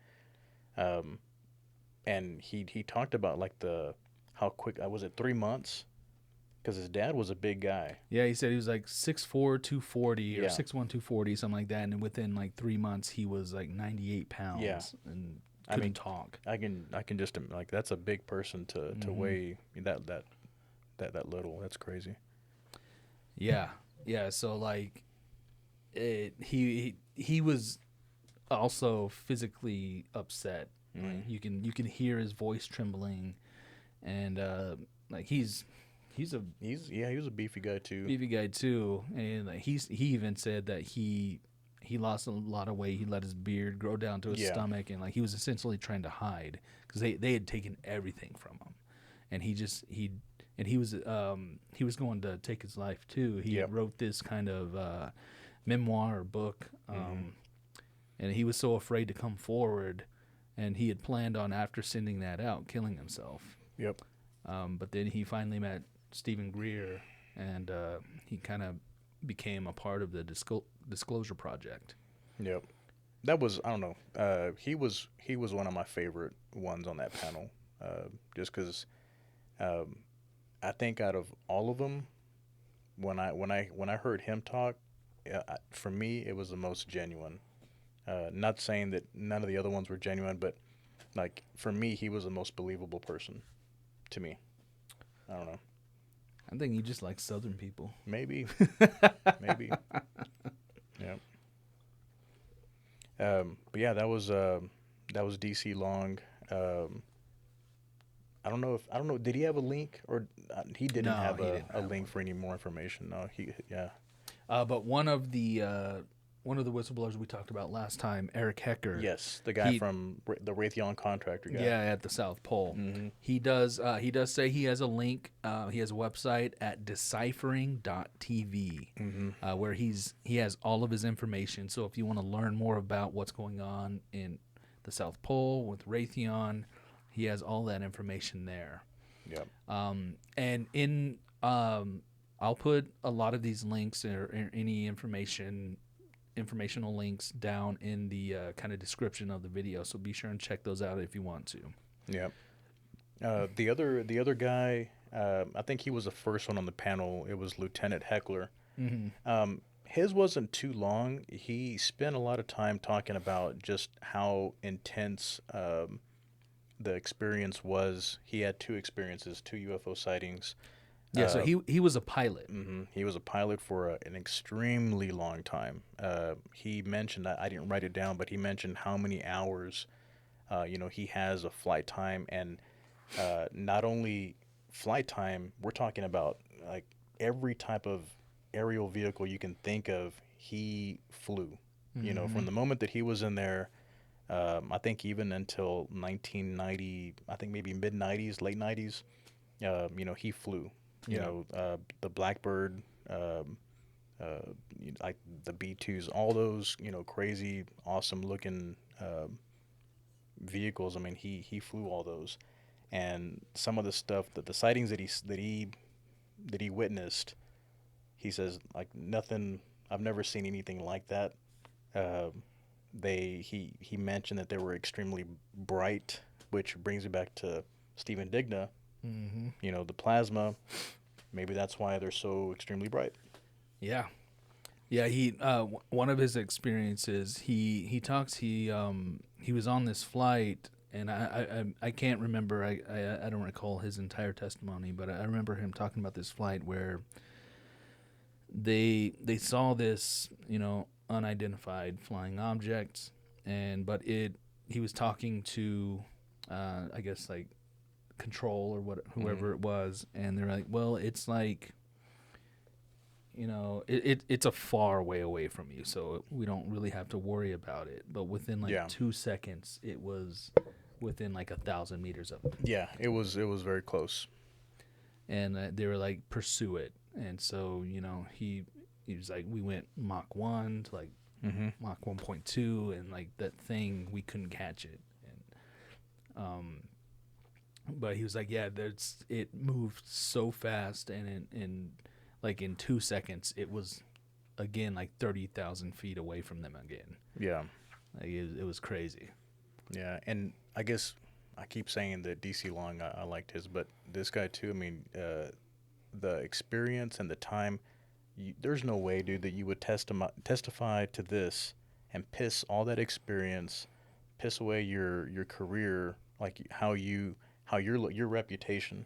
and he talked about like how quick was it 3 months because his dad was a big guy. Yeah, he said he was like 6'4", 240 or Yeah, 6'1", 240, something like that. And within like 3 months, he was like 98 yeah. pounds and I couldn't mean, talk. I can just like that's a big person to Hmm. weigh that little. That's crazy. Yeah, yeah. So like, he was also physically upset. Mm. Like you can hear his voice trembling, and like he's a He was a beefy guy too. beefy guy too, and like he even said that he lost a lot of weight. He let his beard grow down to his Yeah, stomach, and like he was essentially trying to hide because they had taken everything from him, and he was going to take his life too. He yep. had wrote this kind of memoir or book, Hmm. and he was so afraid to come forward, and he had planned on after sending that out killing himself. Yep. But then he finally met Stephen Greer, and he kind of became a part of the Disclosure Project. Yep. That was I don't know. He was one of my favorite ones on that panel. Just because um, I think out of all of them, when I heard him talk, for me it was the most genuine. Not saying that none of the other ones were genuine, but like for me, he was the most believable person to me. I don't know. I think he just likes Southern people. Maybe, maybe. Yeah. But yeah, that was DC Long. Um, I don't know. Did he have a link or he didn't No, have he a, didn't a have link one. for any more information? No, yeah. But one of the whistleblowers we talked about last time, Eric Hecker, Yes, the guy he from the Raytheon contractor guy. yeah, at the South Pole. Mm-hmm. He does say he has a link. He has a website at deciphering.tv, Mm-hmm. where he has all of his information. So if you want to learn more about what's going on in the South Pole with Raytheon, he has all that information there. Yep. And in I'll put a lot of these links or any informational links down in the kind of description of the video. So be sure and check those out if you want to. Yep. The other guy, I think he was the first one on the panel. It was Lieutenant Heckler. Mm-hmm. His wasn't too long. He spent a lot of time talking about just how intense the experience was. He had two experiences, two UFO sightings. Yeah, so Uh, he was a pilot. He was a pilot for an extremely long time. He mentioned, I didn't write it down, but he mentioned how many hours, he has of flight time, and not only flight time. We're talking about like every type of aerial vehicle you can think of. He flew. Mm-hmm. From the moment that he was in there, I think even until 1990, I think maybe mid 90s, late 90s. He flew. Yeah. The Blackbird, like the B-2s, all those, crazy, awesome looking vehicles. I mean, he flew all those, and some of the stuff that the sightings that he witnessed, he says like nothing. I've never seen anything like that. Uh, he mentioned that they were extremely bright, which brings me back to Stephen Digna. Mm-hmm. The plasma. Maybe that's why they're so extremely bright. Yeah. Yeah, one of his experiences, he was on this flight, and I can't remember, I don't recall his entire testimony, but I remember him talking about this flight where they saw this, unidentified flying object, but he was talking to I guess like control or Mm-hmm. whoever it was, and they're like, well, it's like, it's a far way away from you, so we don't really have to worry about it. But within like Yeah, 2 seconds, it was within like 1,000 meters of them, yeah, it was very close. and they were like, pursue it. And so he was like, we went Mach 1 to like Mm-hmm. Mach 1.2, and like that thing, we couldn't catch it. And but he was like, yeah, it moved so fast, and like in 2 seconds, it was again like 30,000 feet away from them again. Yeah, Like it was crazy. yeah, and I guess I keep saying that DC Long, I liked his, but this guy too. I mean, the experience and the time. There's no way, dude, that you would testify to this and piss all that experience, piss away your career, like how your reputation,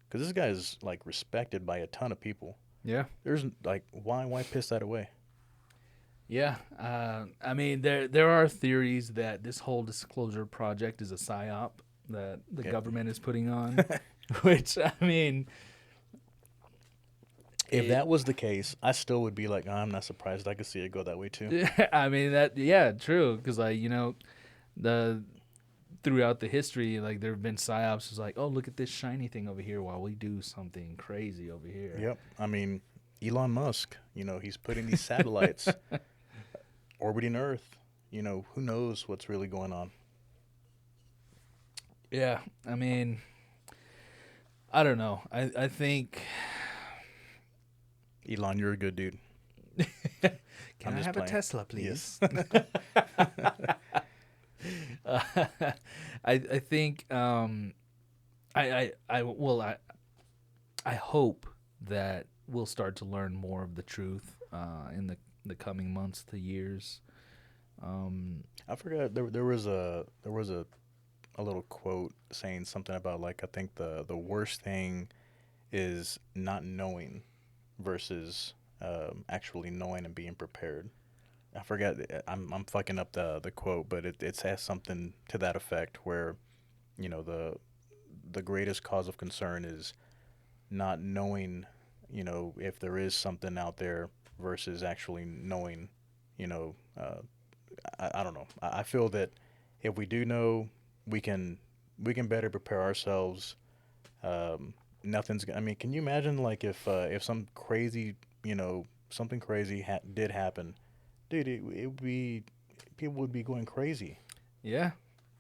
because this guy is like respected by a ton of people. Yeah. There's like why piss that away? Yeah. I mean, there are theories that this whole disclosure project is a psyop that the Yeah. government is putting on, which I mean, If that was the case, I still would be like, "Oh, I'm not surprised. I could see it go that way too." I mean that yeah, true. Because like the throughout the history, like there have been psyops. It's like, oh, look at this shiny thing over here while we do something crazy over here. Yep. I mean, Elon Musk, he's putting these satellites orbiting Earth. Who knows what's really going on? Yeah, I mean, I don't know. I think. Elon, you're a good dude. Can I'm I just have playing. a Tesla, please? Yes. I think I hope that we'll start to learn more of the truth in the coming months to years. I forgot there was a little quote saying something about like I think the worst thing is not knowing versus actually knowing and being prepared. I forgot. I'm fucking up the quote, but it has something to that effect where the greatest cause of concern is not knowing if there is something out there versus actually knowing you know I don't know. I feel that if we do know, we can we can better prepare ourselves. I mean, can you imagine like if some crazy something crazy did happen, dude? It would be people would be going crazy. Yeah,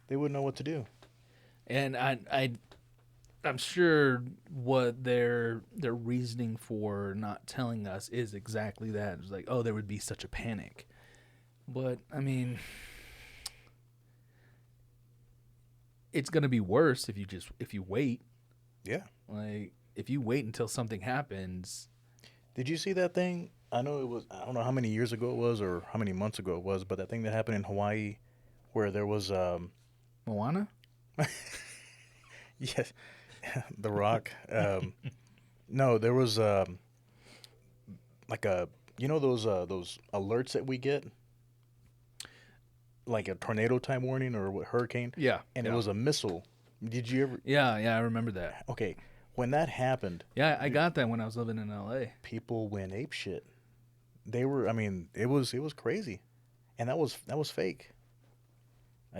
They wouldn't know what to do. and I'm sure what their reasoning for not telling us is exactly that. It's like, oh, there would be such a panic. But I mean, it's gonna be worse if you wait. Yeah. Like if you wait until something happens. Did you see that thing? I know it was. I don't know how many years ago it was or how many months ago it was, but that thing that happened in Hawaii, where there was Moana? yes, The Rock. No, there was like those alerts that we get, like a tornado type warning or what, hurricane, Yeah. and it Yeah. was a missile. Did you ever? Yeah, I remember that. Okay, when that happened, Yeah, I got that when I was living in LA. people went ape shit. They were. I mean, it was crazy, and that was fake.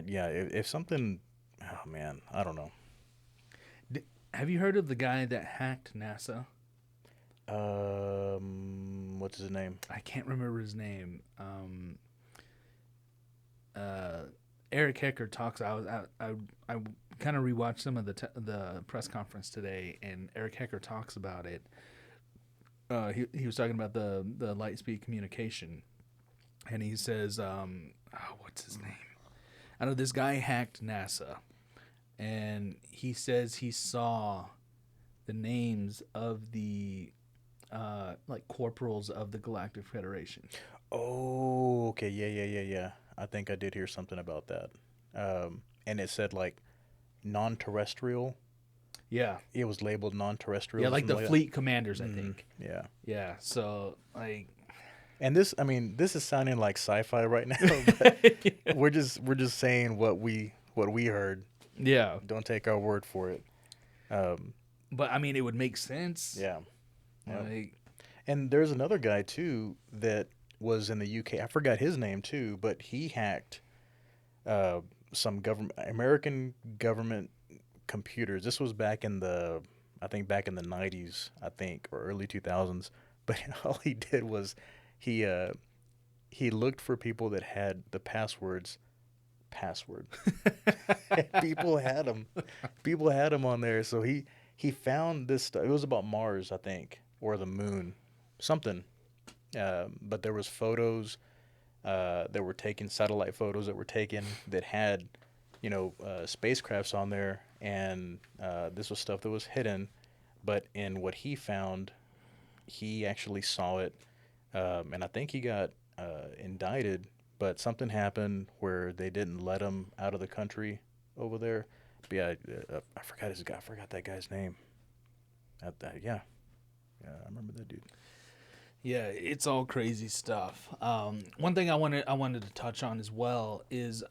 Yeah, if something, oh man, I don't know. Have you heard of the guy that hacked NASA? What's his name? I can't remember his name. Eric Hecker talks. I kind of rewatched some of the press conference today, and Eric Hecker talks about it. He was talking about the light speed communication, and he says, what's his name? I know this guy hacked NASA, and he says he saw the names of the like corporals of the Galactic Federation. Oh, okay, yeah. I think I did hear something about that. And it said like non-terrestrial. Yeah, It was labeled non-terrestrial. yeah, Or like the something fleet commanders, I that. think. Yeah. Yeah, so like, And this, I mean, this is sounding like sci-fi right now, but we're just saying what we heard. yeah, Don't take our word for it. Um, but I mean, it would make sense. yeah. Yeah. Like, And there's another guy too that was in the UK. I forgot his name too, but he hacked some American government computers. This was I think back in the 90s, I think, or early 2000s. But all he did was he uh, he looked for people that had the password. People had them. People had them on there. So he found this stuff. It was about Mars, I think, or the moon, something. But there was photos that were taken, satellite photos that were taken that had, spacecrafts on there, and this was stuff that was hidden. But in what he found, he actually saw it, and I think he got indicted. But something happened where they didn't let him out of the country over there. But yeah, I forgot his guy. I forgot that guy's name. Yeah, yeah, I remember that dude. Yeah, it's all crazy stuff. One thing I wanted to touch on as well is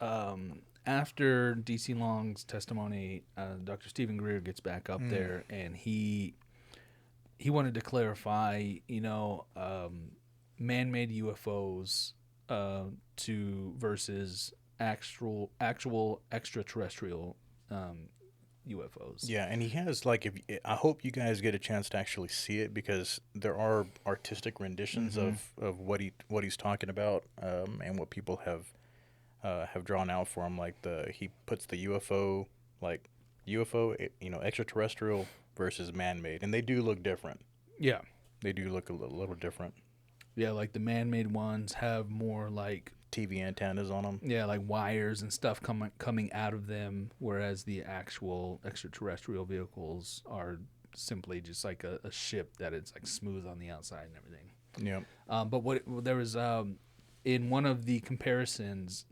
after DC Long's testimony, Dr. Stephen Greer gets back up Mm. there, and he wanted to clarify, man-made UFOs to versus actual extraterrestrial UFOs. Yeah, and he has like if I hope you guys get a chance to actually see it because there are artistic renditions Mm-hmm. of what he's talking about, and what people have drawn out for him. Like he puts the UFO like UFO, extraterrestrial versus man-made, and they do look different. Yeah, They do look a little different. yeah, like the man-made ones have more like TV antennas on them. yeah, like wires and stuff coming out of them, whereas the actual extraterrestrial vehicles are simply just like a ship that it's like smooth on the outside and everything. Yeah. But what there was in one of the comparisons,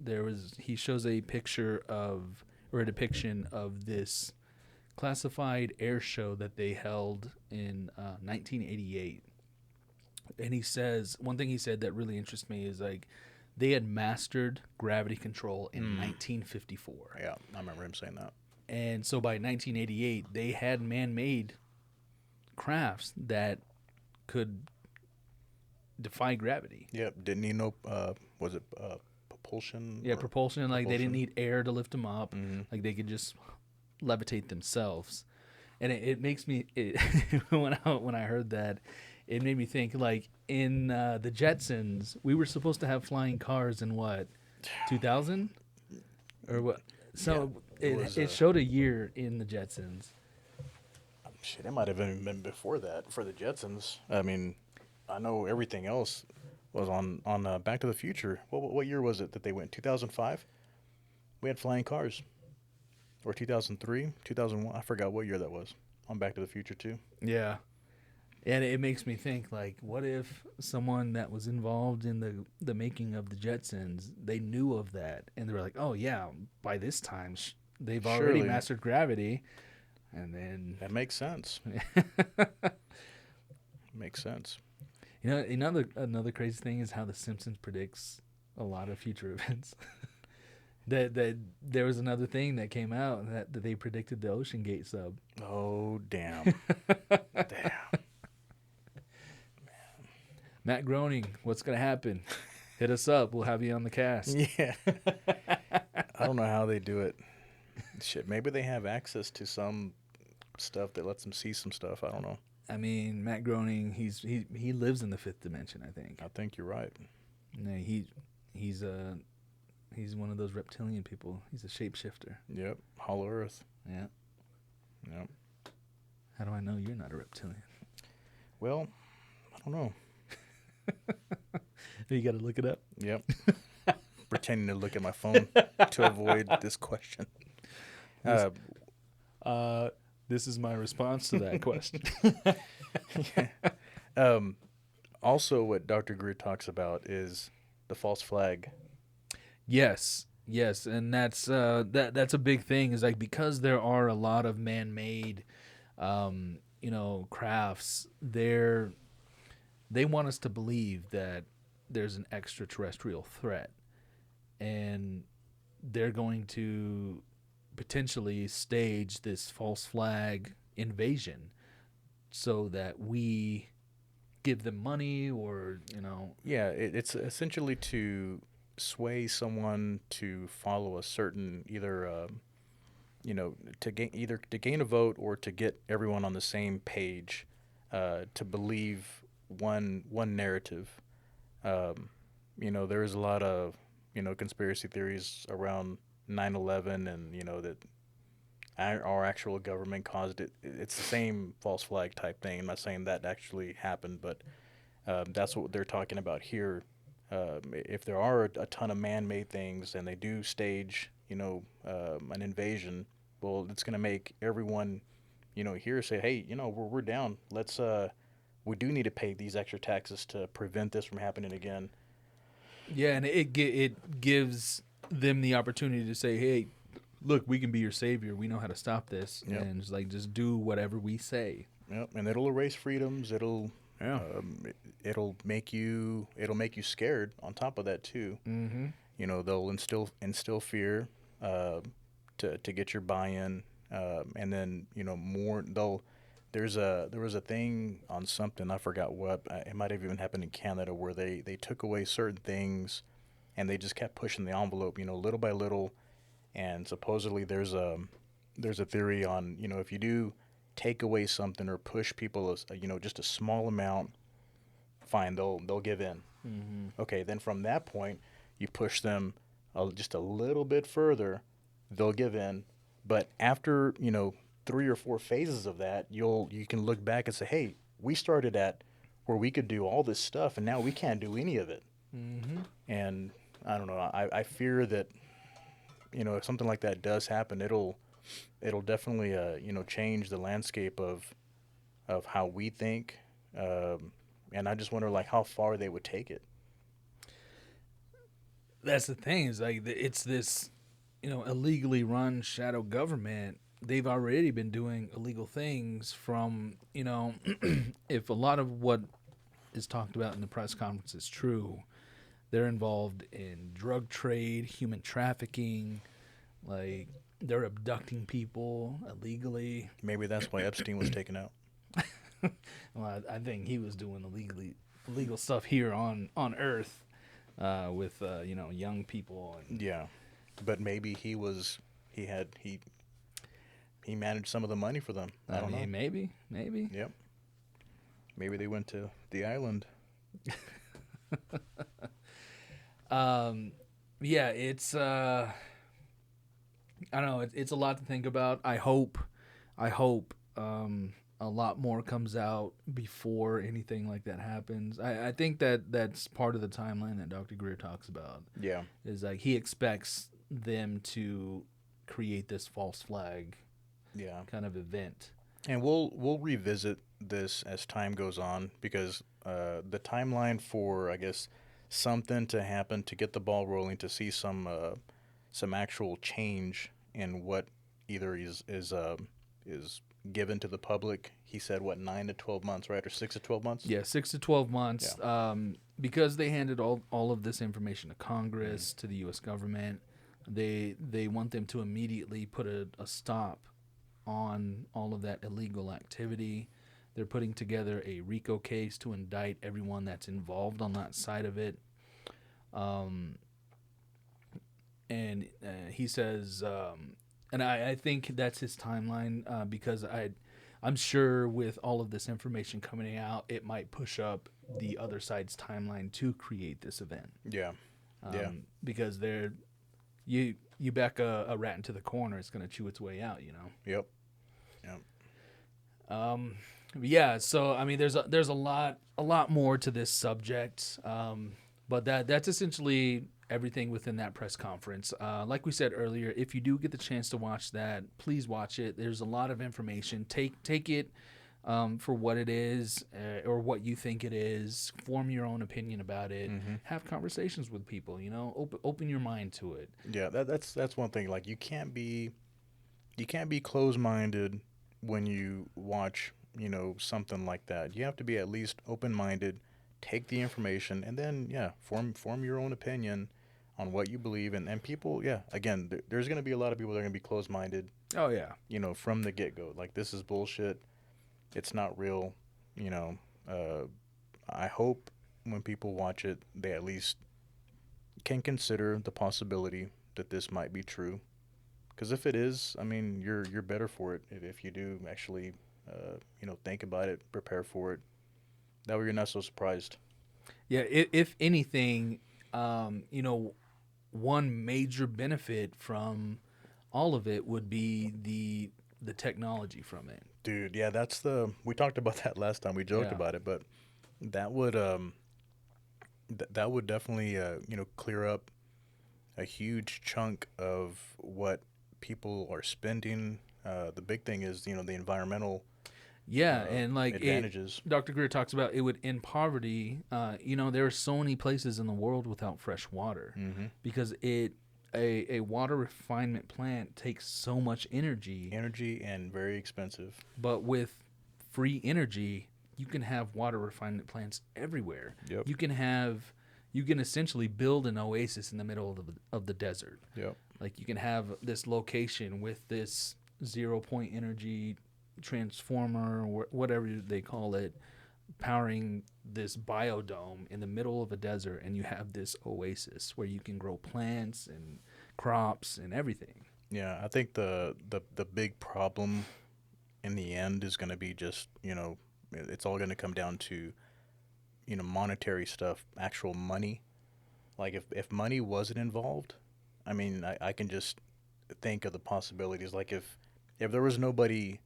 he shows a picture of or a depiction of this classified air show that they held in 1988. And he says one thing he said that really interests me is like they had mastered gravity control in 1954. Yeah, I remember him saying that. And so by 1988, they had man-made crafts that could defy gravity. Yep. Didn't need no was it propulsion? Yeah, propulsion. Like they didn't propulsion? need air to lift them up. Mm-hmm. Like they could just levitate themselves. And it makes me when I heard that, it made me think like in the Jetsons, we were supposed to have flying cars in what 2000 or what? So Yeah, it was, it showed a year in the Jetsons. Shit, it might have even been before that for the Jetsons. I mean, I know everything else was on Back to the Future. What year was it that they went? 2005. We had flying cars, or 2003, 2001. I forgot what year that was on Back to the Future too. Yeah. And it makes me think, like, what if someone that was involved in the making of the Jetsons, they knew of that, and they were like, "Oh yeah, by this time they've already Surely mastered gravity," and then that makes sense. Makes sense. another crazy thing is how The Simpsons predicts a lot of future events. that there was another thing that came out that they predicted the Ocean Gate sub. Oh damn! Damn. Matt Groening, what's gonna happen? Hit us up. We'll have you on the cast. Yeah. I don't know how they do it. Shit, maybe they have access to some stuff that lets them see some stuff. I don't know. I mean, Matt Groening, he lives in the fifth dimension. I think. I think you're right. No, he's one of those reptilian people. He's a shapeshifter. Yep. Hollow Earth. Yeah. Yep. How do I know you're not a reptilian? Well, I don't know. You got to look it up. Yep. Pretending to look at my phone to avoid this question. This is my response to that question. Also, what Dr. Greer talks about is the false flag. Yes, and that's that's a big thing. Is like because there are a lot of man-made, crafts. They want us to believe that there's an extraterrestrial threat, and they're going to potentially stage this false flag invasion so that we give them money or Yeah, it's essentially to sway someone to follow a certain to gain a vote or to get everyone on the same page, to believe one narrative. There is a lot of conspiracy theories around 9/11, and that our actual government caused it. It's the same false flag type thing. I'm not saying that actually happened, but that's what they're talking about here. If there are a ton of man-made things and they do stage, an invasion, well, it's going to make everyone, here say, hey, we're down. Let's we do need to pay these extra taxes to prevent this from happening again. Yeah, and it gives them the opportunity to say, "Hey, look, we can be your savior. We know how to stop this." Yep. And it's like just do whatever we say. Yep. And it'll erase freedoms. Yeah. It'll make you scared. On top of that, too, Mm-hmm. they'll instill fear, uh, to get your buy-in, and then more. There was a thing on something, I forgot what. It might have even happened in Canada, where they took away certain things, and they just kept pushing the envelope, little by little. And supposedly there's a theory on, if you do take away something or push people, just a small amount, fine, they'll give in. Mm-hmm. Okay, then from that point, you push them just a little bit further, they'll give in. But after 3 or 4 phases of that, you can look back and say, hey, we started at where we could do all this stuff, and now we can't do any of it. Mm-hmm. And I don't know. I fear that if something like that does happen, it'll definitely change the landscape of how we think. And I just wonder like how far they would take it. That's the thing. Is like it's this, illegally run shadow government. They've already been doing illegal things from, if a lot of what is talked about in the press conference is true, they're involved in drug trade, human trafficking, like they're abducting people illegally. Maybe that's why Epstein was taken out. Well, I think he was doing illegal stuff here on Earth, with young people. And Yeah, but maybe he managed some of the money for them. I don't know. Maybe. Yep. Maybe they went to the island. Yeah, it's I don't know. It's a lot to think about. I hope a lot more comes out before anything like that happens. I think that's part of the timeline that Dr. Greer talks about. Yeah. Is like he expects them to create this false flag Yeah. kind of event. And we'll revisit this as time goes on, because the timeline for, I guess, something to happen to get the ball rolling, to see some actual change in what either is given to the public. He said what, 9 to 12 months, right, or 6 to 12 months? Yeah, 6 to 12 months. Yeah. Because they handed all of this information to Congress, to the U.S. government. They want them to immediately put a stop on all of that illegal activity. They're putting together a RICO case to indict everyone that's involved on that side of it. And he says, and I think that's his timeline, because I'm sure with all of this information coming out, it might push up the other side's timeline to create this event. Yeah. Yeah. Because you back a rat into the corner, it's going to chew its way out, Yep. Yep. Yeah, so I mean, there's a lot more to this subject, but that's essentially everything within that press conference. Like we said earlier, if you do get the chance to watch that, please watch it. There's a lot of information. Take it for what it is, or what you think it is. Form your own opinion about it. Mm-hmm. Have conversations with people. Open your mind to it. Yeah, that's one thing. Like, you can't be closed-minded when you watch, something like that. You have to be at least open-minded, take the information, and then form your own opinion on what you believe. And people, again, there's going to be a lot of people that are going to be closed-minded, Oh yeah. from the get-go. Like, this is bullshit. It's not real. I hope when people watch it, they at least can consider the possibility that this might be true. Because if it is, I mean, you're better for it if you do actually, think about it, prepare for it. That way you're not so surprised. Yeah, if anything, one major benefit from all of it would be the technology from it. Dude, yeah, we talked about that last time. We joked Yeah. about it, but that would that would definitely clear up a huge chunk of what people are spending the big thing is the environmental Yeah, and like advantages. Dr. Greer talks about it would end poverty. There are so many places in the world without fresh water Mm-hmm. because a water refinement plant takes so much energy, Energy and very expensive. but with free energy, you can have water refinement plants everywhere. Yep. You can essentially build an oasis in the middle of the desert. Yep. Like you can have this location with this 0 point energy transformer or whatever they call it, powering this biodome in the middle of a desert, and you have this oasis where you can grow plants and crops and everything. Yeah, I think the big problem in the end is going to be just it's all going to come down to monetary stuff, actual money. Like if money wasn't involved, I mean, I can just think of the possibilities. Like if there was nobody,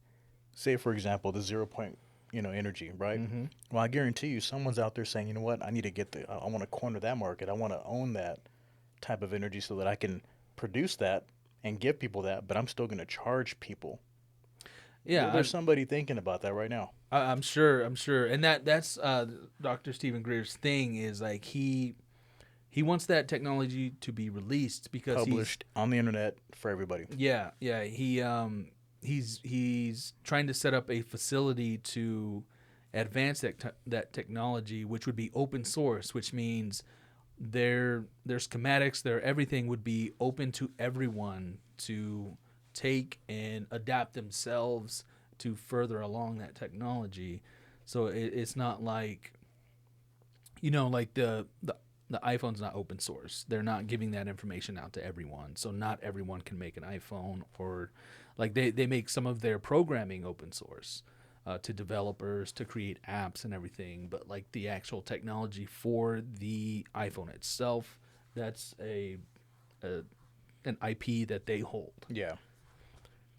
say for example, the 0 point energy, right? Mm-hmm. Well, I guarantee you, someone's out there saying, you know what, I need to I want to corner that market. I want to own that type of energy so that I can produce that and give people that, but I'm still going to charge people. Yeah, There's somebody thinking about that right now. I'm sure. And that's Dr. Stephen Greer's thing is like he wants that technology to be released because Published on the internet for everybody. yeah he's trying to set up a facility to advance that technology, which would be open source, which means their schematics, their everything would be open to everyone to take and adapt themselves to further along that technology. So it's not like like the iPhone's not open source. They're not giving that information out to everyone. So not everyone can make an iPhone, or like they make some of their programming open source to developers to create apps and everything. But like the actual technology for the iPhone itself, that's an IP that they hold. Yeah.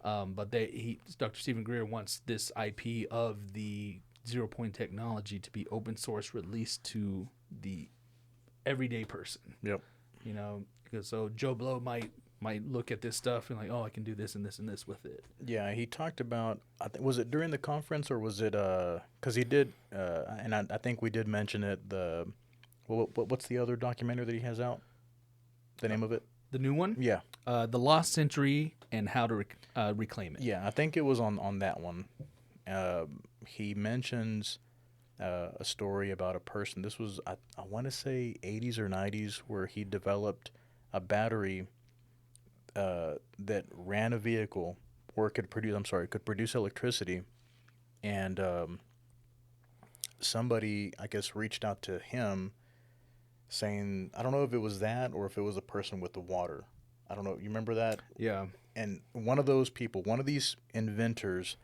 But Dr. Stephen Greer wants this IP of the 0 point technology to be open source, released to the everyday person. Yep. Because so Joe Blow might look at this stuff and like, oh, I can do this and this and this with it. Yeah, he talked about. Was it during the conference or was it? Because he did, and I think we did mention it. What's the other documentary that he has out? The name of it? The new one? Yeah. The Lost Century and How to Reclaim It. Yeah, I think it was on that one. He mentions a story about a person. This was I want to say 80s or 90s, where he developed a battery that ran a vehicle or could produce electricity, and somebody, I guess, reached out to him saying, I don't know if it was that or if it was a person with the water. I don't know. You remember that? Yeah. And one of those people, one of these inventors,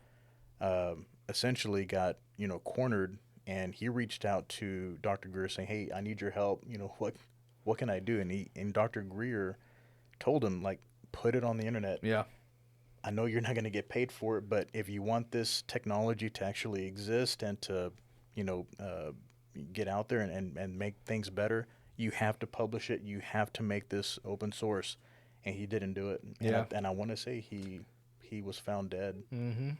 essentially got cornered, and he reached out to Dr. Greer saying, "Hey, I need your help. What can I do?" And Dr. Greer told him, like, put it on the internet. Yeah. I know you're not going to get paid for it, but if you want this technology to actually exist and to get out there and make things better, you have to publish it. You have to make this open source. And he didn't do it. Yeah. And I want to say he was found dead. Mm-hmm.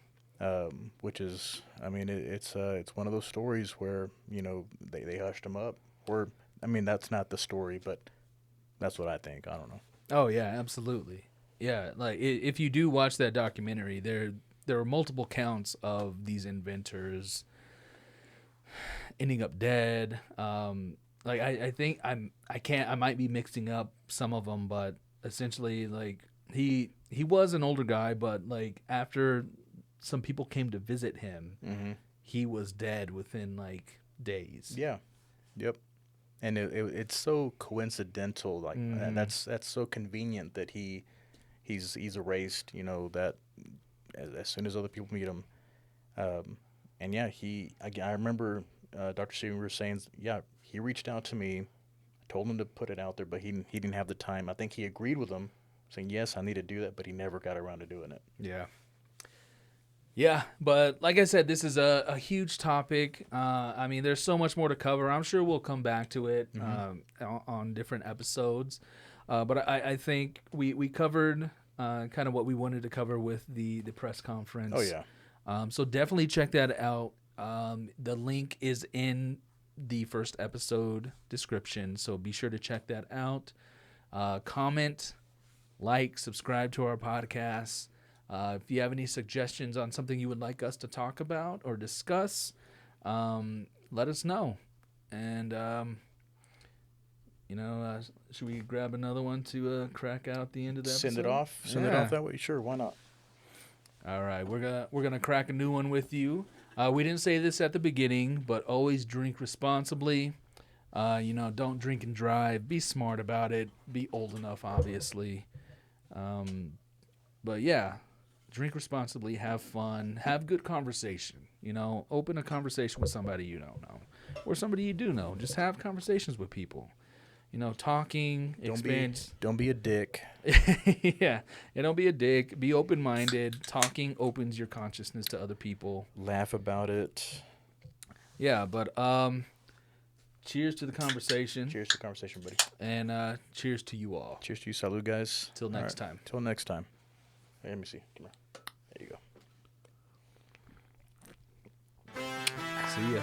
Which is, I mean, it's one of those stories where they hushed him up. Or, I mean, that's not the story, but that's what I think. I don't know. Oh yeah, absolutely. Yeah, like if you do watch that documentary, there are multiple counts of these inventors ending up dead. Like I think I might be mixing up some of them, but essentially, like he was an older guy, but like after some people came to visit him, Mm-hmm. he was dead within like days. Yeah. Yep. And it's so coincidental, like that's so convenient that he's erased. That as soon as other people meet him, and yeah, I remember Dr. Steven was saying, yeah, he reached out to me, told him to put it out there, but he didn't have the time. I think he agreed with him, saying yes, I need to do that, but he never got around to doing it. Yeah. Yeah, but like I said, this is a huge topic. I mean, there's so much more to cover. I'm sure we'll come back to it on different episodes. But I think we covered kind of what we wanted to cover with the press conference. Oh yeah. So definitely check that out. The link is in the first episode description, so be sure to check that out. Comment, like, subscribe to our podcast. If you have any suggestions on something you would like us to talk about or discuss, let us know. And should we grab another one to crack out the end of the episode? Send it off. Send it off that way. Sure, why not? All right, we're gonna crack a new one with you. We didn't say this at the beginning, but always drink responsibly. Don't drink and drive. Be smart about it. Be old enough, obviously. But yeah, drink responsibly. Have fun. Have good conversation. Open a conversation with somebody you don't know, or somebody you do know. Just have conversations with people. Talking, expand. Don't be a dick. Yeah, don't be a dick. Be open-minded. Talking opens your consciousness to other people. Laugh about it. Yeah, but cheers to the conversation. Cheers to the conversation, buddy. And cheers to you all. Cheers to you. Salud, guys. Till next time. Till next time. Hey, let me see. Come here. There you go. See ya.